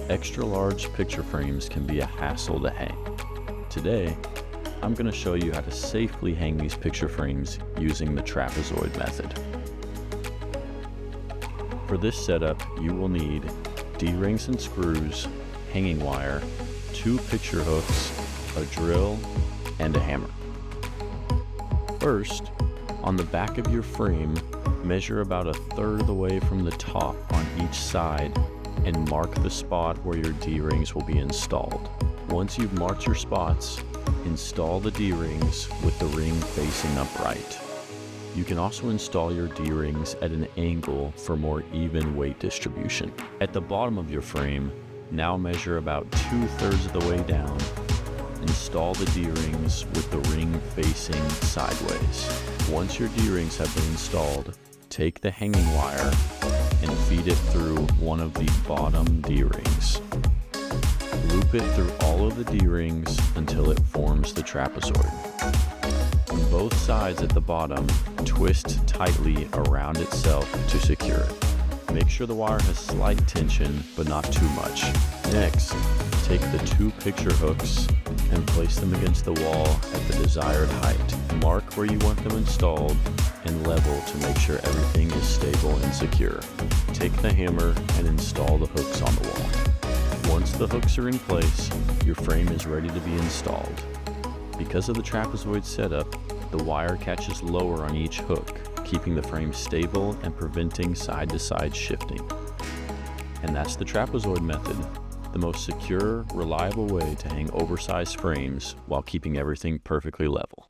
Extra large picture frames can be a hassle to hang. Today, I'm going to show you how to safely hang these picture frames using the trapezoid method. For this setup, you will need D-rings and screws, hanging wire, 2 picture hooks, a drill, and a hammer. First, on the back of your frame, measure about 1/3 of the way from the top on each side and mark the spot where your D-rings will be installed. Once you've marked your spots, install the D-rings with the ring facing upright. You can also install your D-rings at an angle for more even weight distribution. At the bottom of your frame, now measure about 2/3 of the way down. Install the D-rings with the ring facing sideways. Once your D-rings have been installed, take the hanging wire and feed it through one of the bottom D-rings. Loop it through all of the D-rings until it forms the trapezoid. On both sides at the bottom, twist tightly around itself to secure it. Make sure the wire has slight tension, but not too much. Next, take the 2 picture hooks and place them against the wall at the desired height. Mark where you want them installed and level to make sure everything is stable and secure. Take the hammer and install the hooks on the wall. Once the hooks are in place, your frame is ready to be installed. Because of the trapezoid setup, the wire catches lower on each hook, keeping the frame stable and preventing side-to-side shifting. And that's the trapezoid method, the most secure, reliable way to hang oversized frames while keeping everything perfectly level.